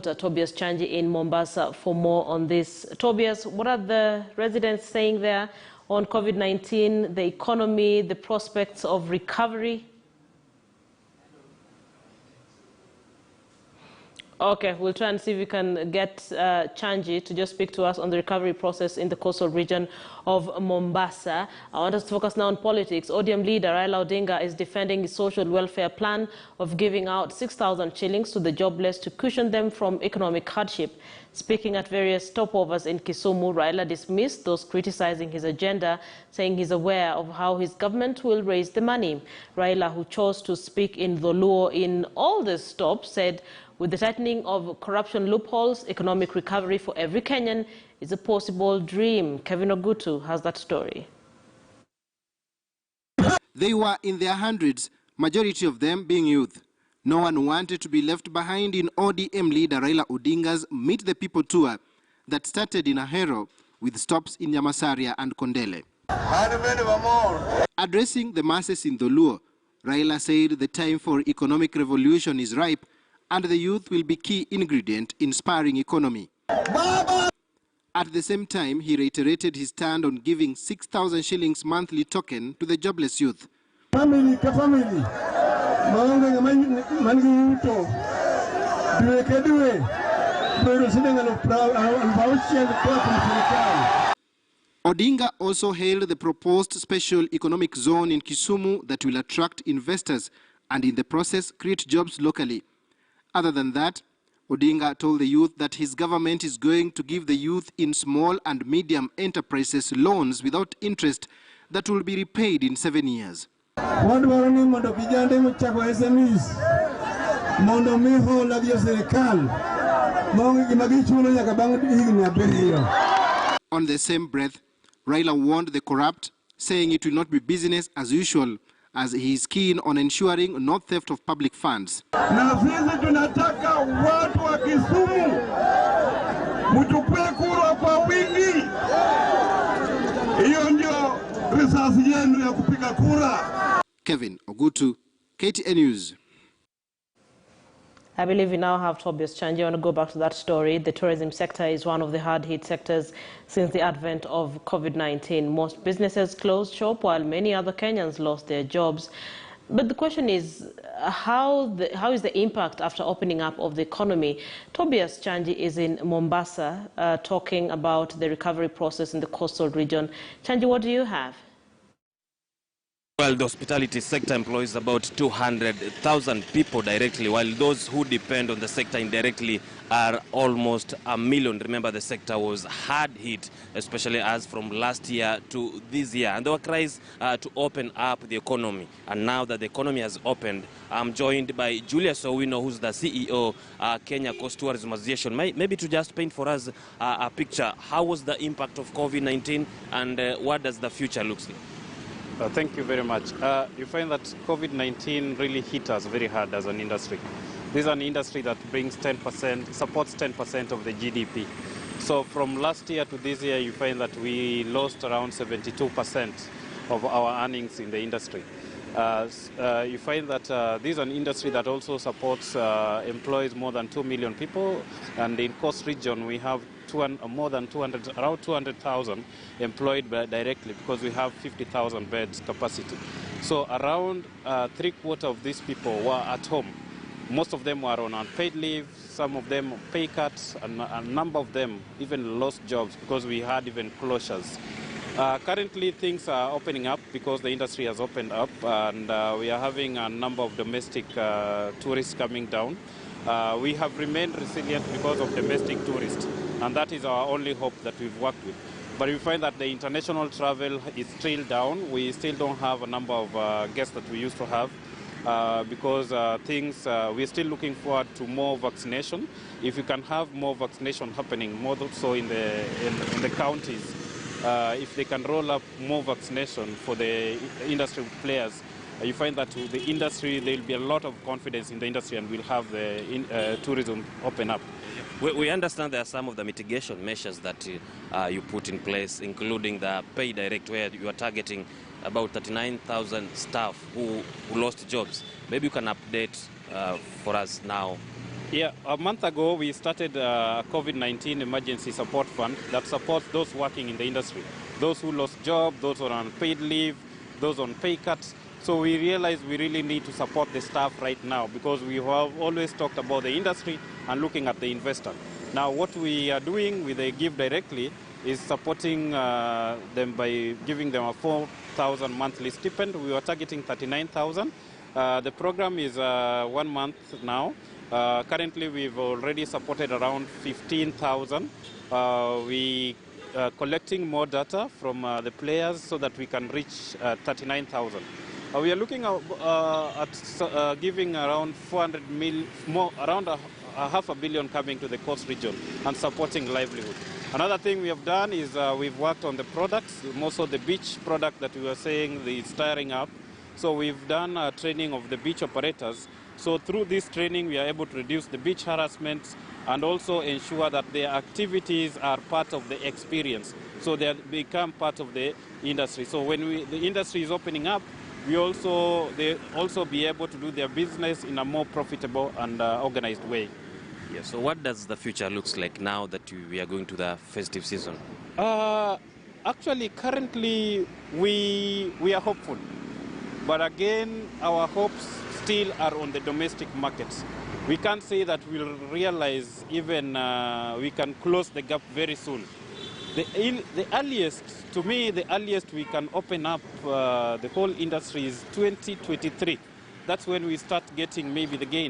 Tobias Chanji in Mombasa for more on this. Tobias, what are the residents saying there on COVID-19, the economy, the prospects of recovery? Okay, we'll try and see if we can get Chanji to just speak to us on the recovery process in the coastal region of Mombasa. I want us to focus now on politics. ODM leader Raila Odinga is defending his social welfare plan of giving out 6,000 shillings to the jobless to cushion them from economic hardship. Speaking at various stopovers in Kisumu, Raila dismissed those criticizing his agenda, saying he's aware of how his government will raise the money. Raila, who chose to speak in Dholuo in all the stops, said, with the tightening of corruption loopholes, economic recovery for every Kenyan is a possible dream. Kevin Ogutu has that story. They were in their hundreds, majority of them being youth. No one wanted to be left behind in ODM leader Raila Odinga's Meet the People tour that started in Ahero with stops in Nyamasaria and Kondele. Addressing the masses in Dholuo, Raila said the time for economic revolution is ripe and the youth will be key ingredient in spurring economy. At the same time, he reiterated his stand on giving 6,000 shillings monthly token to the jobless youth. Family. Odinga also hailed the proposed special economic zone in Kisumu that will attract investors and in the process create jobs locally. Other than that, Odinga told the youth that his government is going to give the youth in small and medium enterprises loans without interest that will be repaid in 7 years. On the same breath, Raila warned the corrupt, saying it will not be business as usual, as he is keen on ensuring no theft of public funds. Na sisi tunataka watu wa Kisumu mtupe kura kwa wingi. Hiyo ndio risasi yenu ya kupiga kura. Kevin Ogutu, KTN News. I believe we now have Tobias Chanji. I want to go back to that story. The tourism sector is one of the hard-hit sectors since the advent of COVID-19. Most businesses closed shop while many other Kenyans lost their jobs. But the question is, how is the impact after opening up of the economy? Tobias Chanji is in Mombasa talking about the recovery process in the coastal region. Chanji, what do you have? Well, the hospitality sector employs about 200,000 people directly, while those who depend on the sector indirectly are almost 1 million. Remember, the sector was hard hit, especially as from last year to this year. And there were cries to open up the economy. And now that the economy has opened, I'm joined by Julius Owino, who's the CEO, Kenya Coast Tourism Association. Maybe to just paint for us a picture, how was the impact of COVID-19 and what does the future look like? Thank you very much. You find that COVID-19 really hit us very hard as an industry. This is an industry that brings 10%, supports 10% of the GDP. So from last year to this year, you find that we lost around 72% of our earnings in the industry. You find that this is an industry that also supports, employs more than 2 million people, and in Coast Region we have more than 200,000 employed directly because we have 50,000 beds capacity. So around 3/4 of these people were at home. Most of them were on unpaid leave, some of them pay cuts, and a number of them even lost jobs because we had even closures. Currently things are opening up because the industry has opened up, and we are having a number of domestic tourists coming down. We have remained resilient because of domestic tourists, and that is our only hope that we've worked with. But we find that the international travel is still down. We still don't have a number of guests that we used to have because we're still looking forward to more vaccination. If you can have more vaccination happening, more so in the counties, if they can roll up more vaccination for the industry players, you find that with the industry, there will be a lot of confidence in the industry and we'll have the tourism open up. We understand there are some of the mitigation measures that you put in place, including the pay direct, where you are targeting about 39,000 staff who lost jobs. Maybe you can update for us now Yeah, a month ago we started a COVID-19 emergency support fund that supports those working in the industry, those who lost jobs, those on unpaid leave, those on pay cuts. So we realized we really need to support the staff right now because we have always talked about the industry and looking at the investor. Now what we are doing with the Give Directly is supporting them by giving them a 4,000 monthly stipend. We were targeting 39,000. The program is 1 month now. Currently, we've already supported around 15,000. We are collecting more data from the players so that we can reach 39,000. We are looking at giving around 400 mil, more, around a $500 million coming to the coast region and supporting livelihood. Another thing we have done is we've worked on the products, most of the beach product that we were saying is tiring up. So we've done training of the beach operators. So through this training, we are able to reduce the beach harassment and also ensure that their activities are part of the experience. So they become part of the industry. So when the industry is opening up, they also be able to do their business in a more profitable and organized way. Yeah, so what does the future looks like now that we are going to the festive season? Actually, currently, we are hopeful. But again, our hopes still are on the domestic markets. We can't say that we'll realize even we can close the gap very soon. The earliest, to me, the earliest we can open up the whole industry is 2023. That's when we start getting maybe the gain.